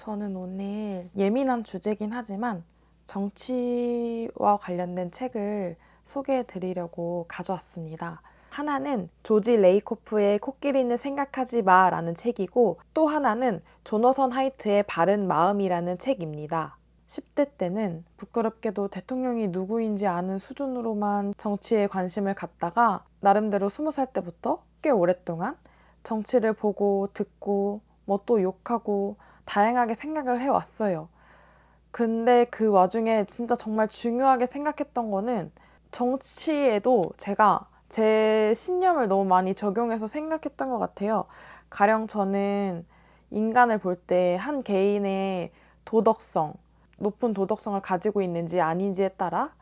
저는 오늘 예민한 주제긴 하지만 정치와 관련된 책을 소개해 드리려고 가져왔습니다. 하나는 조지 레이코프의 코끼리는 생각하지 마 라는 책이고, 또 하나는 조너선 하이트의 바른 마음이라는 책입니다. 10대 때는 부끄럽게도 대통령이 누구인지 아는 수준으로만 정치에 관심을 갖다가 나름대로 20살 때부터 꽤 오랫동안 정치를 보고 듣고 또 욕하고 다양하게 생각을 해왔어요. 근데 그 와중에 진짜 정말 중요하게 생각했던 거는, 정치에도 제가 제 신념을 너무 많이 적용해서 생각했던 것 같아요. 가령 저는 인간을 볼 때 한 개인의 도덕성, 높은 도덕성을 가지고 있는지 아닌지에 따라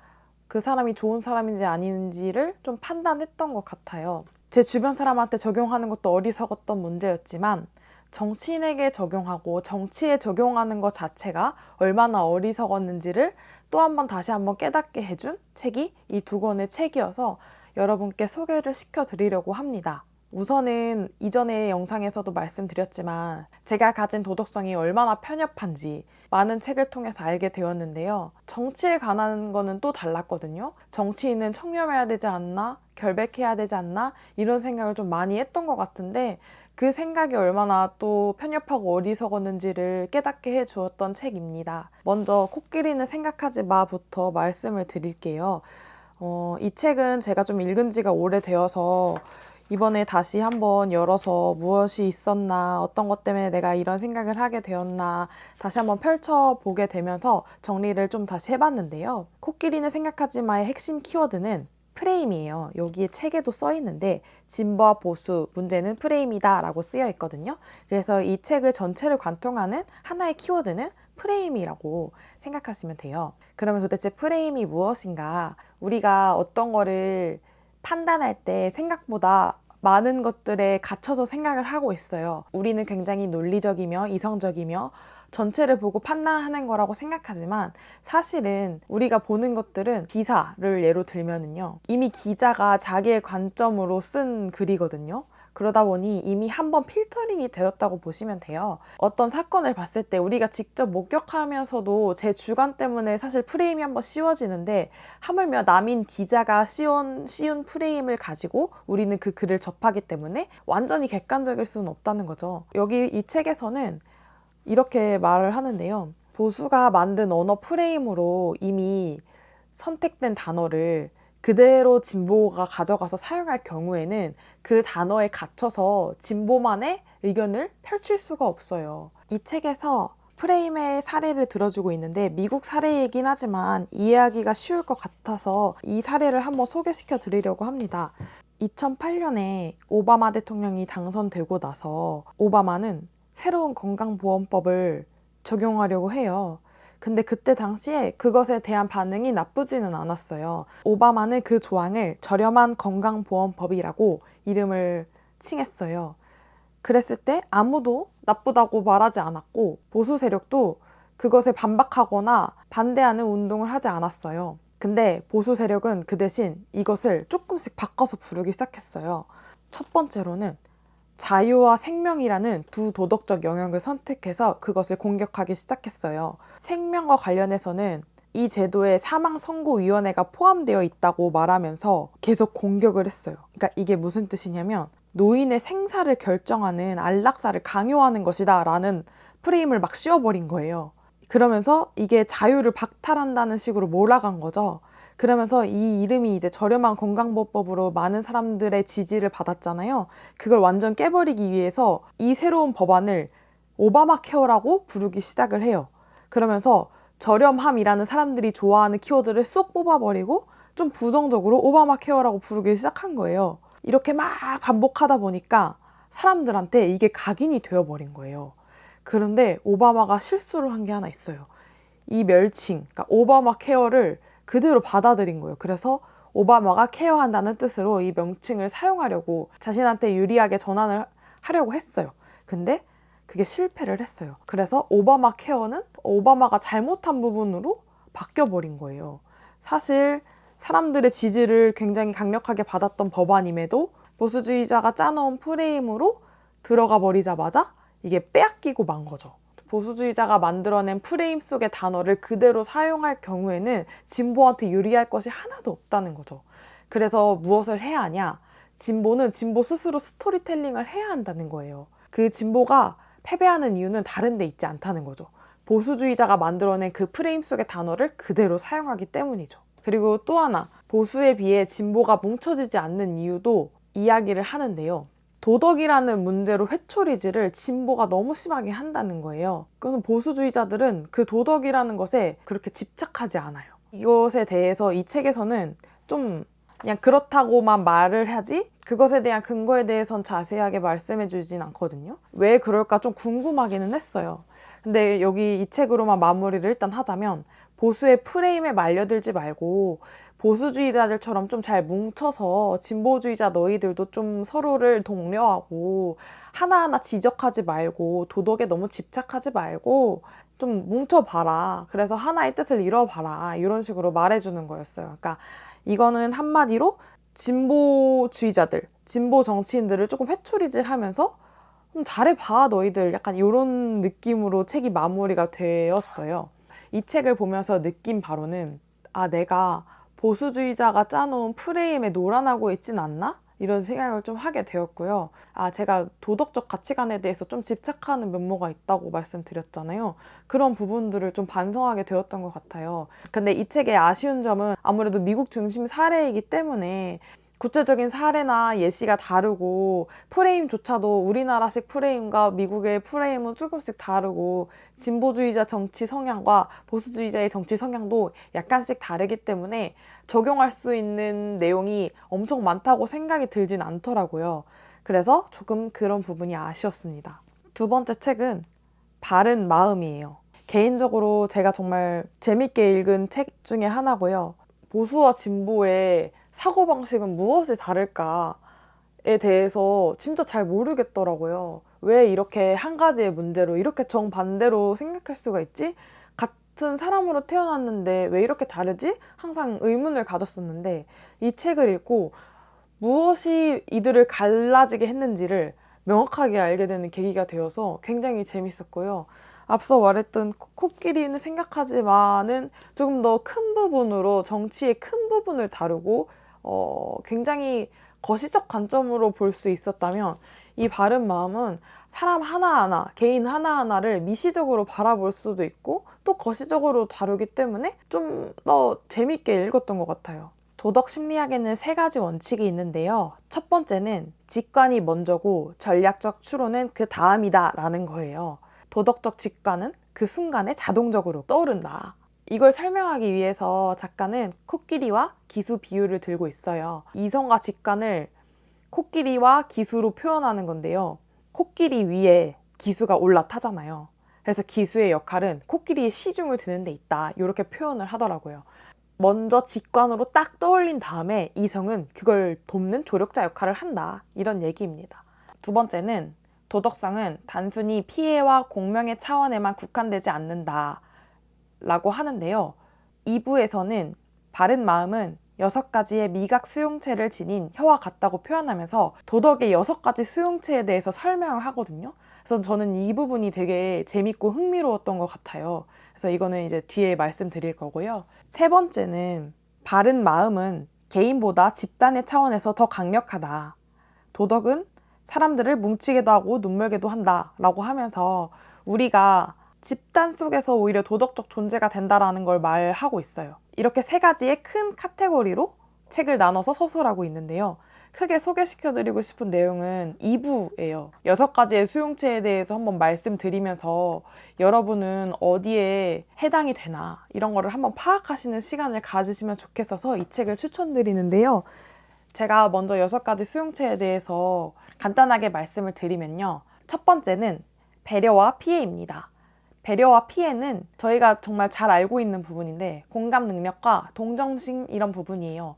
그 사람이 좋은 사람인지 아닌지를 좀 판단했던 것 같아요. 제 주변 사람한테 적용하는 것도 어리석었던 문제였지만, 정치인에게 적용하고 정치에 적용하는 것 자체가 얼마나 어리석었는지를 또 한 번 다시 한번 깨닫게 해준 책이 이 두 권의 책이어서 여러분께 소개를 시켜드리려고 합니다. 우선은 이전의 영상에서도 말씀드렸지만 제가 가진 도덕성이 얼마나 편협한지 많은 책을 통해서 알게 되었는데요. 정치에 관한 거는 또 달랐거든요. 정치인은 청렴해야 되지 않나? 결백해야 되지 않나? 이런 생각을 좀 많이 했던 것 같은데, 그 생각이 얼마나 또 편협하고 어리석었는지를 깨닫게 해주었던 책입니다. 먼저 코끼리는 생각하지 마부터 말씀을 드릴게요. 이 책은 제가 좀 읽은 지가 오래되어서 이번에 다시 한번 열어서 무엇이 있었나, 어떤 것 때문에 내가 이런 생각을 하게 되었나 다시 한번 펼쳐보게 되면서 정리를 좀 다시 해봤는데요. 코끼리는 생각하지 마의 핵심 키워드는 프레임이에요. 여기에 책에도 써 있는데 진보와 보수, 문제는 프레임이다 라고 쓰여 있거든요. 그래서 이 책을 전체를 관통하는 하나의 키워드는 프레임이라고 생각하시면 돼요. 그러면 도대체 프레임이 무엇인가? 우리가 어떤 거를 판단할 때 생각보다 많은 것들에 갇혀서 생각을 하고 있어요. 우리는 굉장히 논리적이며 이성적이며 전체를 보고 판단하는 거라고 생각하지만, 사실은 우리가 보는 것들은, 기사를 예로 들면은요, 이미 기자가 자기의 관점으로 쓴 글이거든요. 그러다 보니 이미 한번 필터링이 되었다고 보시면 돼요. 어떤 사건을 봤을 때 우리가 직접 목격하면서도 제 주관 때문에 사실 프레임이 한번 씌워지는데, 하물며 남인 기자가 씌운 프레임을 가지고 우리는 그 글을 접하기 때문에 완전히 객관적일 수는 없다는 거죠. 여기 이 책에서는 이렇게 말을 하는데요. 보수가 만든 언어 프레임으로 이미 선택된 단어를 그대로 진보가 가져가서 사용할 경우에는 그 단어에 갇혀서 진보만의 의견을 펼칠 수가 없어요. 이 책에서 프레임의 사례를 들어주고 있는데, 미국 사례이긴 하지만 이해하기가 쉬울 것 같아서 이 사례를 한번 소개시켜 드리려고 합니다. 2008년에 오바마 대통령이 당선되고 나서 오바마는 새로운 건강보험법을 적용하려고 해요. 근데 그때 당시에 그것에 대한 반응이 나쁘지는 않았어요. 오바마는 그 조항을 저렴한 건강보험법이라고 이름을 칭했어요. 그랬을 때 아무도 나쁘다고 말하지 않았고, 보수 세력도 그것에 반박하거나 반대하는 운동을 하지 않았어요. 근데 보수 세력은 그 대신 이것을 조금씩 바꿔서 부르기 시작했어요. 첫 번째로는 자유와 생명이라는 두 도덕적 영역을 선택해서 그것을 공격하기 시작했어요. 생명과 관련해서는 이 제도에 사망선고위원회가 포함되어 있다고 말하면서 계속 공격을 했어요. 그러니까 이게 무슨 뜻이냐면, 노인의 생사를 결정하는 안락사를 강요하는 것이다 라는 프레임을 막 씌워버린 거예요. 그러면서 이게 자유를 박탈한다는 식으로 몰아간 거죠. 그러면서 이 이름이 이제 저렴한 건강보험법으로 많은 사람들의 지지를 받았잖아요. 그걸 완전 깨버리기 위해서 이 새로운 법안을 오바마 케어라고 부르기 시작을 해요. 그러면서 저렴함이라는 사람들이 좋아하는 키워드를 쏙 뽑아버리고 좀 부정적으로 오바마 케어라고 부르기 시작한 거예요. 이렇게 막 반복하다 보니까 사람들한테 이게 각인이 되어버린 거예요. 그런데 오바마가 실수를 한 게 하나 있어요. 이 멸칭, 그러니까 오바마 케어를 그대로 받아들인 거예요. 그래서 오바마가 케어한다는 뜻으로 이 명칭을 사용하려고 자신한테 유리하게 전환을 하려고 했어요. 근데 그게 실패를 했어요. 그래서 오바마 케어는 오바마가 잘못한 부분으로 바뀌어버린 거예요. 사실 사람들의 지지를 굉장히 강력하게 받았던 법안임에도 보수주의자가 짜놓은 프레임으로 들어가 버리자마자 이게 빼앗기고 만 거죠. 보수주의자가 만들어낸 프레임 속의 단어를 그대로 사용할 경우에는 진보한테 유리할 것이 하나도 없다는 거죠. 그래서 무엇을 해야 하냐? 진보는 진보 스스로 스토리텔링을 해야 한다는 거예요. 그 진보가 패배하는 이유는 다른 데 있지 않다는 거죠. 보수주의자가 만들어낸 그 프레임 속의 단어를 그대로 사용하기 때문이죠. 그리고 또 하나, 보수에 비해 진보가 뭉쳐지지 않는 이유도 이야기를 하는데요. 도덕이라는 문제로 회초리질을 진보가 너무 심하게 한다는 거예요. 그럼 보수주의자들은 그 도덕이라는 것에 그렇게 집착하지 않아요. 이것에 대해서 이 책에서는 좀 그냥 그렇다고만 말을 하지 그것에 대한 근거에 대해선 자세하게 말씀해 주진 않거든요. 왜 그럴까 좀 궁금하기는 했어요. 근데 여기 이 책으로만 마무리를 일단 하자면 보수의 프레임에 말려들지 말고 보수주의자들처럼 좀 잘 뭉쳐서 진보주의자 너희들도 좀 서로를 독려하고 하나하나 지적하지 말고 도덕에 너무 집착하지 말고 좀 뭉쳐봐라. 그래서 하나의 뜻을 이뤄봐라. 이런 식으로 말해주는 거였어요. 그러니까 이거는 한마디로 진보주의자들, 진보 정치인들을 조금 회초리질하면서 좀 잘해봐 너희들 약간 이런 느낌으로 책이 마무리가 되었어요. 이 책을 보면서 느낀 바로는 내가 보수주의자가 짜놓은 프레임에 놀아나고 있진 않나? 이런 생각을 좀 하게 되었고요. 제가 도덕적 가치관에 대해서 좀 집착하는 면모가 있다고 말씀드렸잖아요. 그런 부분들을 좀 반성하게 되었던 것 같아요. 근데 이 책의 아쉬운 점은 아무래도 미국 중심 사례이기 때문에 구체적인 사례나 예시가 다르고 프레임조차도 우리나라식 프레임과 미국의 프레임은 조금씩 다르고 진보주의자 정치 성향과 보수주의자의 정치 성향도 약간씩 다르기 때문에 적용할 수 있는 내용이 엄청 많다고 생각이 들진 않더라고요. 그래서 조금 그런 부분이 아쉬웠습니다. 두 번째 책은 바른 마음이에요. 개인적으로 제가 정말 재밌게 읽은 책 중에 하나고요. 보수와 진보의 사고방식은 무엇이 다를까에 대해서 진짜 잘 모르겠더라고요. 왜 이렇게 한 가지의 문제로 이렇게 정반대로 생각할 수가 있지? 같은 사람으로 태어났는데 왜 이렇게 다르지? 항상 의문을 가졌었는데 이 책을 읽고 무엇이 이들을 갈라지게 했는지를 명확하게 알게 되는 계기가 되어서 굉장히 재밌었고요. 앞서 말했던 코끼리는 생각하지만은 조금 더 큰 부분으로 정치의 큰 부분을 다루고 굉장히 거시적 관점으로 볼 수 있었다면 이 바른 마음은 사람 하나하나, 개인 하나하나를 미시적으로 바라볼 수도 있고 또 거시적으로 다루기 때문에 좀 더 재밌게 읽었던 것 같아요. 도덕 심리학에는 3가지 원칙이 있는데요. 첫 번째는 직관이 먼저고 전략적 추론은 그 다음이다 라는 거예요. 도덕적 직관은 그 순간에 자동적으로 떠오른다. 이걸 설명하기 위해서 작가는 코끼리와 기수 비유를 들고 있어요. 이성과 직관을 코끼리와 기수로 표현하는 건데요. 코끼리 위에 기수가 올라타잖아요. 그래서 기수의 역할은 코끼리의 시중을 드는 데 있다. 이렇게 표현을 하더라고요. 먼저 직관으로 딱 떠올린 다음에 이성은 그걸 돕는 조력자 역할을 한다. 이런 얘기입니다. 두 번째는 도덕성은 단순히 피해와 공명의 차원에만 국한되지 않는다 라고 하는데요. 2부에서는 바른 마음은 6가지의 미각 수용체를 지닌 혀와 같다고 표현하면서 도덕의 6가지 수용체에 대해서 설명을 하거든요. 그래서 저는 이 부분이 되게 재밌고 흥미로웠던 것 같아요. 그래서 이거는 이제 뒤에 말씀드릴 거고요. 세 번째는 바른 마음은 개인보다 집단의 차원에서 더 강력하다. 도덕은 사람들을 뭉치게도 하고 눈멀게도 한다 라고 하면서 우리가 집단 속에서 오히려 도덕적 존재가 된다라는 걸 말하고 있어요. 이렇게 3가지의 큰 카테고리로 책을 나눠서 서술하고 있는데요. 크게 소개시켜드리고 싶은 내용은 2부예요. 6가지의 수용체에 대해서 한번 말씀드리면서 여러분은 어디에 해당이 되나 이런 거를 한번 파악하시는 시간을 가지시면 좋겠어서 이 책을 추천드리는데요. 제가 먼저 6가지 수용체에 대해서 간단하게 말씀을 드리면요. 첫 번째는 배려와 피해입니다. 배려와 피해는 저희가 정말 잘 알고 있는 부분인데 공감 능력과 동정심 이런 부분이에요.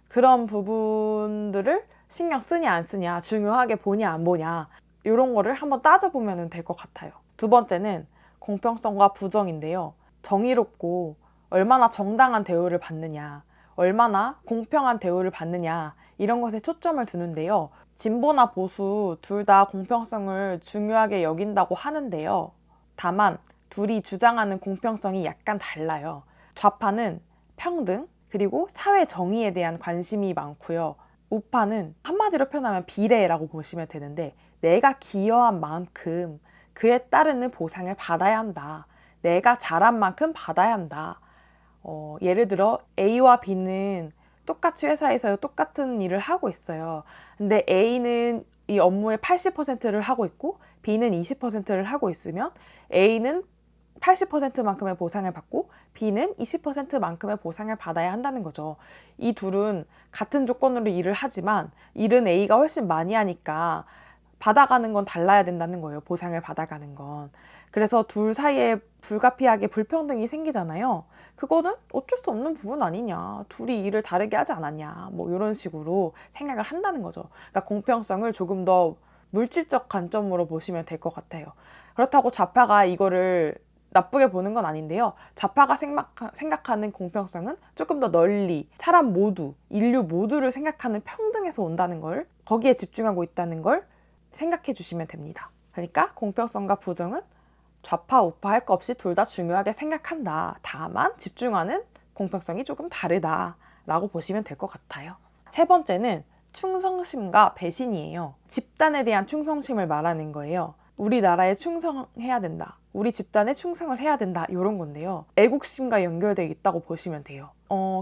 그런 부분들을 신경 쓰냐 안 쓰냐, 중요하게 보냐 안 보냐 이런 거를 한번 따져보면 될 것 같아요. 두 번째는 공평성과 부정인데요. 정의롭고 얼마나 정당한 대우를 받느냐, 얼마나 공평한 대우를 받느냐 이런 것에 초점을 두는데요. 진보나 보수 둘 다 공평성을 중요하게 여긴다고 하는데요. 다만 둘이 주장하는 공평성이 약간 달라요. 좌파는 평등, 그리고 사회 정의에 대한 관심이 많고요. 우파는 한마디로 표현하면 비례라고 보시면 되는데, 내가 기여한 만큼 그에 따르는 보상을 받아야 한다. 내가 잘한 만큼 받아야 한다. 예를 들어 A와 B는 똑같이 회사에서 똑같은 일을 하고 있어요. 근데 A는 이 업무의 80%를 하고 있고 B는 20%를 하고 있으면 A는 80%만큼의 보상을 받고 B는 20%만큼의 보상을 받아야 한다는 거죠. 이 둘은 같은 조건으로 일을 하지만 일은 A가 훨씬 많이 하니까 받아가는 건 달라야 된다는 거예요. 보상을 받아가는 건. 그래서 둘 사이에 불가피하게 불평등이 생기잖아요. 그거는 어쩔 수 없는 부분 아니냐. 둘이 일을 다르게 하지 않았냐. 뭐 이런 식으로 생각을 한다는 거죠. 그러니까 공평성을 조금 더 물질적 관점으로 보시면 될 것 같아요. 그렇다고 좌파가 이거를 나쁘게 보는 건 아닌데요. 좌파가 생각하는 공평성은 조금 더 널리 사람 모두, 인류 모두를 생각하는 평등에서 온다는 걸, 거기에 집중하고 있다는 걸 생각해 주시면 됩니다. 그러니까 공평성과 부정은 좌파, 우파 할 거 없이 둘 다 중요하게 생각한다. 다만 집중하는 공평성이 조금 다르다라고 보시면 될 것 같아요. 세 번째는 충성심과 배신이에요. 집단에 대한 충성심을 말하는 거예요. 우리나라에 충성해야 된다. 우리 집단에 충성을 해야 된다. 이런 건데요. 애국심과 연결되어 있다고 보시면 돼요.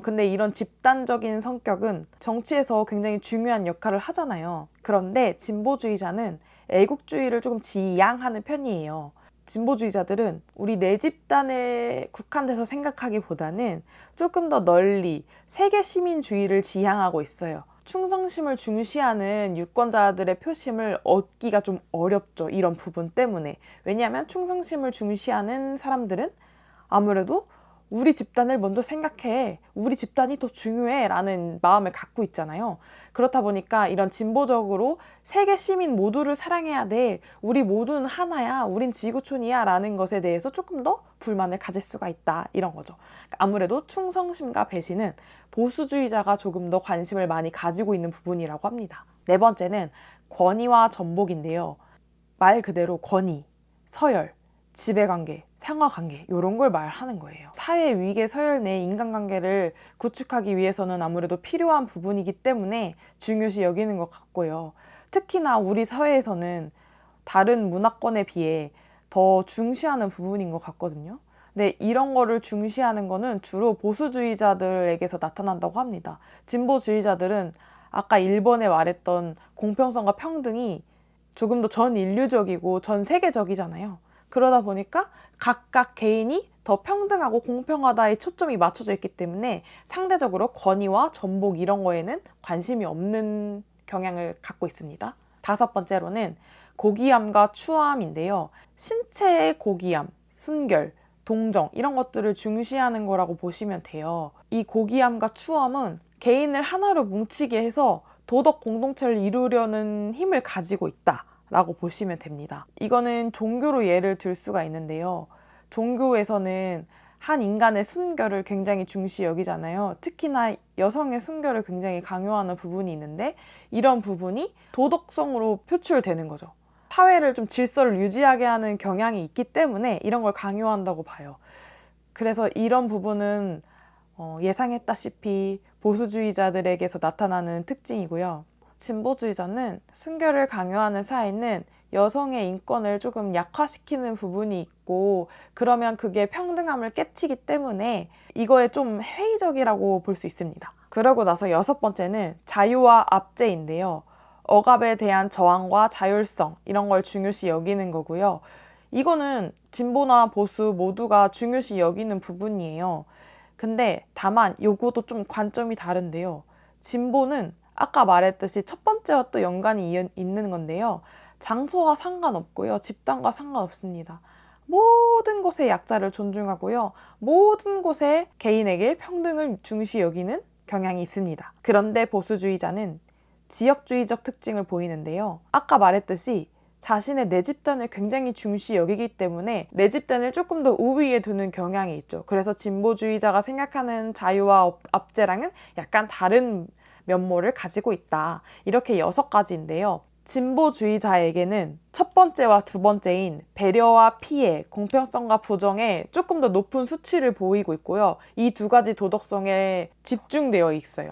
근데 이런 집단적인 성격은 정치에서 굉장히 중요한 역할을 하잖아요. 그런데 진보주의자는 애국주의를 조금 지양하는 편이에요. 진보주의자들은 우리 내 집단에 국한돼서 생각하기보다는 조금 더 널리 세계 시민주의를 지향하고 있어요. 충성심을 중시하는 유권자들의 표심을 얻기가 좀 어렵죠. 이런 부분 때문에. 왜냐하면 충성심을 중시하는 사람들은 아무래도 우리 집단을 먼저 생각해. 우리 집단이 더 중요해. 라는 마음을 갖고 있잖아요. 그렇다 보니까 이런 진보적으로 세계 시민 모두를 사랑해야 돼. 우리 모두는 하나야. 우린 지구촌이야. 라는 것에 대해서 조금 더 불만을 가질 수가 있다. 이런 거죠. 아무래도 충성심과 배신은 보수주의자가 조금 더 관심을 많이 가지고 있는 부분이라고 합니다. 네 번째는 권위와 전복인데요. 말 그대로 권위, 서열, 지배관계, 상하관계 이런 걸 말하는 거예요. 사회 위계 서열 내 인간관계를 구축하기 위해서는 아무래도 필요한 부분이기 때문에 중요시 여기는 것 같고요. 특히나 우리 사회에서는 다른 문화권에 비해 더 중시하는 부분인 것 같거든요. 근데 이런 거를 중시하는 거는 주로 보수주의자들에게서 나타난다고 합니다. 진보주의자들은 아까 1번에 말했던 공평성과 평등이 조금 더 전 인류적이고 전 세계적이잖아요. 그러다 보니까 각각 개인이 더 평등하고 공평하다에 초점이 맞춰져 있기 때문에 상대적으로 권위와 전복 이런 거에는 관심이 없는 경향을 갖고 있습니다. 다섯 번째로는 고귀함과 추함인데요. 신체의 고귀함, 순결, 동정 이런 것들을 중시하는 거라고 보시면 돼요. 이 고귀함과 추함은 개인을 하나로 뭉치게 해서 도덕 공동체를 이루려는 힘을 가지고 있다. 라고 보시면 됩니다. 이거는 종교로 예를 들 수가 있는데요. 종교에서는 한 인간의 순결을 굉장히 중시 여기잖아요. 특히나 여성의 순결을 굉장히 강요하는 부분이 있는데 이런 부분이 도덕성으로 표출되는 거죠. 사회를 좀 질서를 유지하게 하는 경향이 있기 때문에 이런 걸 강요한다고 봐요. 그래서 이런 부분은 예상했다시피 보수주의자들에게서 나타나는 특징이고요. 진보주의자는 순결을 강요하는 사회는 여성의 인권을 조금 약화시키는 부분이 있고 그러면 그게 평등함을 깨치기 때문에 이거에 좀 회의적이라고 볼 수 있습니다. 그러고 나서 여섯 번째는 자유와 압제인데요. 억압에 대한 저항과 자율성 이런 걸 중요시 여기는 거고요. 이거는 진보나 보수 모두가 중요시 여기는 부분이에요. 근데 다만 요거도 좀 관점이 다른데요. 진보는 아까 말했듯이 첫 번째와 또 연관이 있는 건데요. 장소와 상관없고요. 집단과 상관없습니다. 모든 곳의 약자를 존중하고요. 모든 곳의 개인에게 평등을 중시 여기는 경향이 있습니다. 그런데 보수주의자는 지역주의적 특징을 보이는데요. 아까 말했듯이 자신의 내 집단을 굉장히 중시 여기기 때문에 내 집단을 조금 더 우위에 두는 경향이 있죠. 그래서 진보주의자가 생각하는 자유와 압제랑은 약간 다른 면모를 가지고 있다. 이렇게 6가지인데요. 진보주의자에게는 첫 번째와 두 번째인 배려와 피해, 공평성과 부정에 조금 더 높은 수치를 보이고 있고요. 이 두 가지 도덕성에 집중되어 있어요.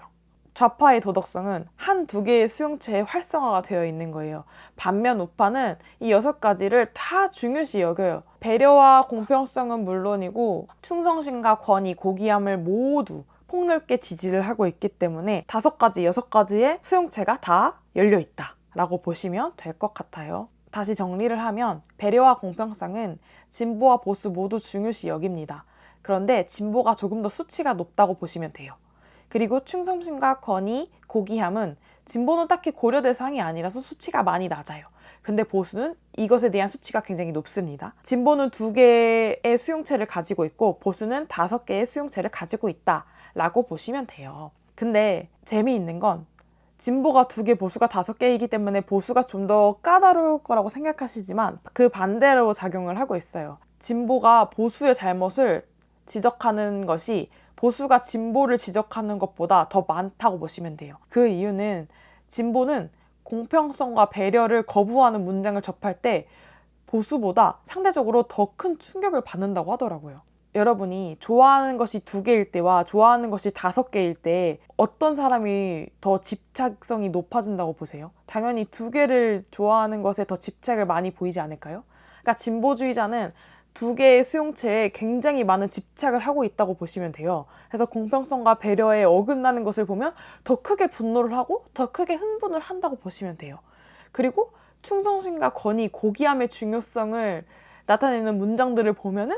좌파의 도덕성은 한 두 개의 수용체에 활성화가 되어 있는 거예요. 반면 우파는 이 6가지를 다 중요시 여겨요. 배려와 공평성은 물론이고 충성심과 권위, 고귀함을 모두 폭넓게 지지를 하고 있기 때문에 5가지, 6가지의 수용체가 다 열려 있다 라고 보시면 될 것 같아요. 다시 정리를 하면 배려와 공평성은 진보와 보수 모두 중요시 여깁니다. 그런데 진보가 조금 더 수치가 높다고 보시면 돼요. 그리고 충성심과 권위, 고귀함은 진보는 딱히 고려 대상이 아니라서 수치가 많이 낮아요. 근데 보수는 이것에 대한 수치가 굉장히 높습니다. 진보는 2개의 수용체를 가지고 있고 보수는 5개의 수용체를 가지고 있다라고 보시면 돼요. 근데 재미있는 건 진보가 2개, 보수가 5개이기 때문에 보수가 좀 더 까다로울 거라고 생각하시지만 그 반대로 작용을 하고 있어요. 진보가 보수의 잘못을 지적하는 것이 보수가 진보를 지적하는 것보다 더 많다고 보시면 돼요. 그 이유는 진보는 공평성과 배려를 거부하는 문장을 접할 때 보수보다 상대적으로 더 큰 충격을 받는다고 하더라고요. 여러분이 좋아하는 것이 2개일 때와 좋아하는 것이 5개일 때 어떤 사람이 더 집착성이 높아진다고 보세요? 당연히 2개를 좋아하는 것에 더 집착을 많이 보이지 않을까요? 그러니까 진보주의자는 2개의 수용체에 굉장히 많은 집착을 하고 있다고 보시면 돼요. 그래서 공평성과 배려에 어긋나는 것을 보면 더 크게 분노를 하고 더 크게 흥분을 한다고 보시면 돼요. 그리고 충성심과 권위, 고귀함의 중요성을 나타내는 문장들을 보면은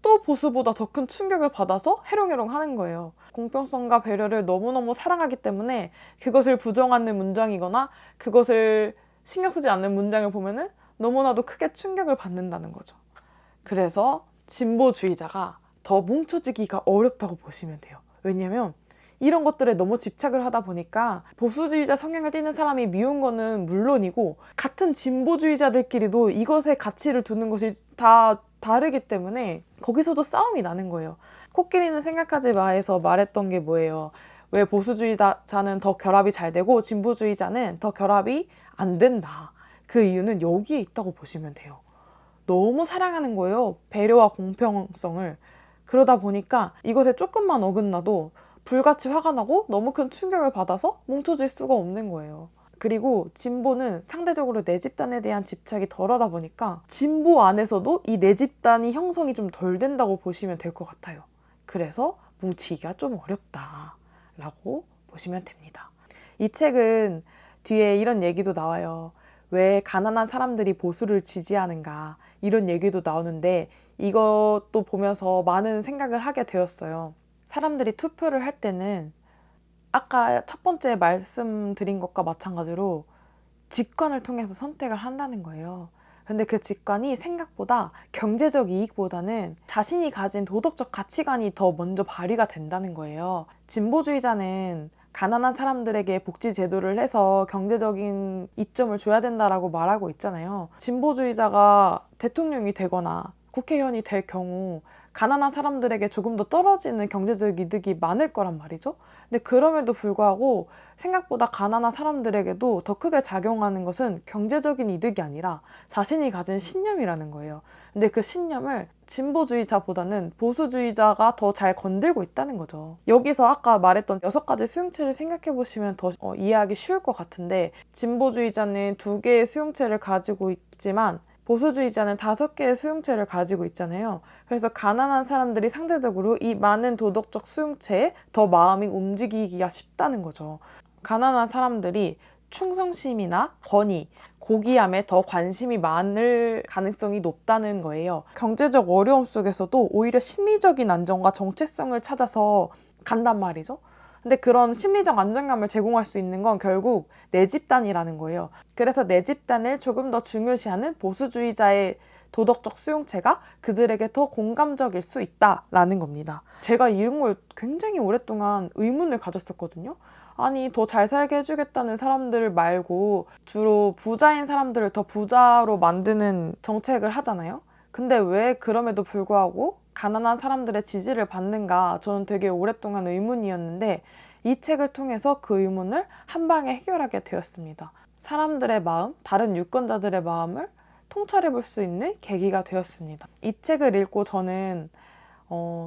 또 보수보다 더 큰 충격을 받아서 해롱해롱 하는 거예요. 공평성과 배려를 너무너무 사랑하기 때문에 그것을 부정하는 문장이거나 그것을 신경 쓰지 않는 문장을 보면은 너무나도 크게 충격을 받는다는 거죠. 그래서 진보주의자가 더 뭉쳐지기가 어렵다고 보시면 돼요. 왜냐면 이런 것들에 너무 집착을 하다 보니까 보수주의자 성향을 띠는 사람이 미운 거는 물론이고 같은 진보주의자들끼리도 이것에 가치를 두는 것이 다 다르기 때문에 거기서도 싸움이 나는 거예요. 코끼리는 생각하지 마에서 말했던 게 뭐예요? 왜 보수주의자는 더 결합이 잘 되고 진보주의자는 더 결합이 안 된다. 그 이유는 여기에 있다고 보시면 돼요. 너무 사랑하는 거예요. 배려와 공평성을. 그러다 보니까 이것에 조금만 어긋나도 불같이 화가 나고 너무 큰 충격을 받아서 뭉쳐질 수가 없는 거예요. 그리고 진보는 상대적으로 내 집단에 대한 집착이 덜하다 보니까 진보 안에서도 이 내 집단이 형성이 좀 덜 된다고 보시면 될 것 같아요. 그래서 뭉치기가 좀 어렵다라고 보시면 됩니다. 이 책은 뒤에 이런 얘기도 나와요. 왜 가난한 사람들이 보수를 지지하는가 이런 얘기도 나오는데 이것도 보면서 많은 생각을 하게 되었어요. 사람들이 투표를 할 때는 아까 첫 번째 말씀드린 것과 마찬가지로 직관을 통해서 선택을 한다는 거예요. 근데 그 직관이 생각보다 경제적 이익보다는 자신이 가진 도덕적 가치관이 더 먼저 발휘가 된다는 거예요. 진보주의자는 가난한 사람들에게 복지 제도를 해서 경제적인 이점을 줘야 된다라고 말하고 있잖아요. 진보주의자가 대통령이 되거나 국회의원이 될 경우 가난한 사람들에게 조금 더 떨어지는 경제적 이득이 많을 거란 말이죠. 근데 그럼에도 불구하고 생각보다 가난한 사람들에게도 더 크게 작용하는 것은 경제적인 이득이 아니라 자신이 가진 신념이라는 거예요. 근데 그 신념을 진보주의자보다는 보수주의자가 더 잘 건들고 있다는 거죠. 여기서 아까 말했던 6가지 수용체를 생각해 보시면 더 이해하기 쉬울 것 같은데 진보주의자는 2개의 수용체를 가지고 있지만 보수주의자는 5개의 수용체를 가지고 있잖아요. 그래서 가난한 사람들이 상대적으로 이 많은 도덕적 수용체에 더 마음이 움직이기가 쉽다는 거죠. 가난한 사람들이 충성심이나 권위, 고귀함에 더 관심이 많을 가능성이 높다는 거예요. 경제적 어려움 속에서도 오히려 심리적인 안정과 정체성을 찾아서 간단 말이죠. 근데 그런 심리적 안정감을 제공할 수 있는 건 결국 내 집단이라는 거예요. 그래서 내 집단을 조금 더 중요시하는 보수주의자의 도덕적 수용체가 그들에게 더 공감적일 수 있다라는 겁니다. 제가 이런 걸 굉장히 오랫동안 의문을 가졌었거든요. 아니, 더 잘 살게 해주겠다는 사람들 말고 주로 부자인 사람들을 더 부자로 만드는 정책을 하잖아요. 근데 왜 그럼에도 불구하고 가난한 사람들의 지지를 받는가 저는 되게 오랫동안 의문이었는데 이 책을 통해서 그 의문을 한 방에 해결하게 되었습니다. 사람들의 마음, 다른 유권자들의 마음을 통찰해 볼 수 있는 계기가 되었습니다. 이 책을 읽고 저는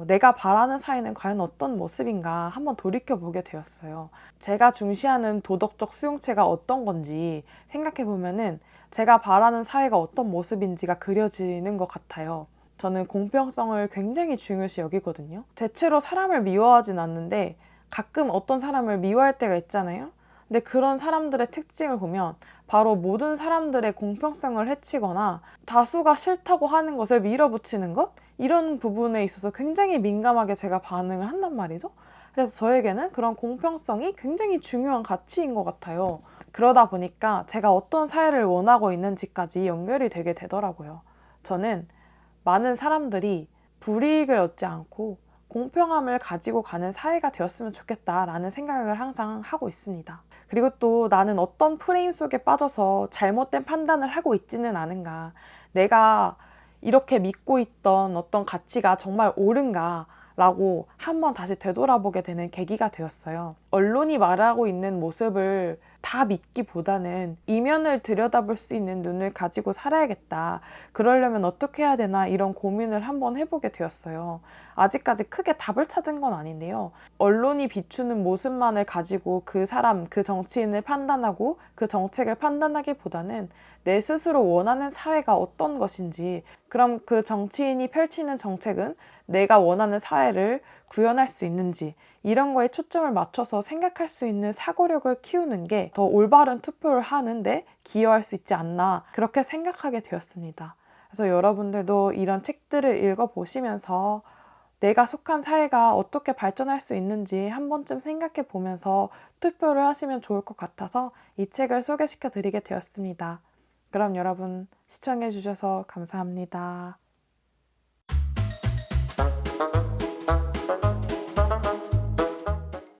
내가 바라는 사회는 과연 어떤 모습인가 한번 돌이켜보게 되었어요. 제가 중시하는 도덕적 수용체가 어떤 건지 생각해 보면은 제가 바라는 사회가 어떤 모습인지가 그려지는 것 같아요. 저는 공평성을 굉장히 중요시 여기거든요. 대체로 사람을 미워하진 않는데 가끔 어떤 사람을 미워할 때가 있잖아요. 근데 그런 사람들의 특징을 보면 바로 모든 사람들의 공평성을 해치거나 다수가 싫다고 하는 것을 밀어붙이는 것? 이런 부분에 있어서 굉장히 민감하게 제가 반응을 한단 말이죠. 그래서 저에게는 그런 공평성이 굉장히 중요한 가치인 것 같아요. 그러다 보니까 제가 어떤 사회를 원하고 있는지까지 연결이 되게 되더라고요. 저는 많은 사람들이 불이익을 얻지 않고 공평함을 가지고 가는 사회가 되었으면 좋겠다라는 생각을 항상 하고 있습니다. 그리고 또 나는 어떤 프레임 속에 빠져서 잘못된 판단을 하고 있지는 않은가. 내가 이렇게 믿고 있던 어떤 가치가 정말 옳은가 라고 한번 다시 되돌아보게 되는 계기가 되었어요. 언론이 말하고 있는 모습을 다 믿기보다는 이면을 들여다볼 수 있는 눈을 가지고 살아야겠다. 그러려면 어떻게 해야 되나 이런 고민을 한번 해보게 되었어요. 아직까지 크게 답을 찾은 건 아닌데요. 언론이 비추는 모습만을 가지고 그 사람, 그 정치인을 판단하고 그 정책을 판단하기보다는 내 스스로 원하는 사회가 어떤 것인지, 그럼 그 정치인이 펼치는 정책은 내가 원하는 사회를 구현할 수 있는지, 이런 거에 초점을 맞춰서 생각할 수 있는 사고력을 키우는 게 더 올바른 투표를 하는데 기여할 수 있지 않나, 그렇게 생각하게 되었습니다. 그래서 여러분들도 이런 책들을 읽어보시면서 내가 속한 사회가 어떻게 발전할 수 있는지 한 번쯤 생각해 보면서 투표를 하시면 좋을 것 같아서 이 책을 소개시켜 드리게 되었습니다. 그럼 여러분 시청해 주셔서 감사합니다.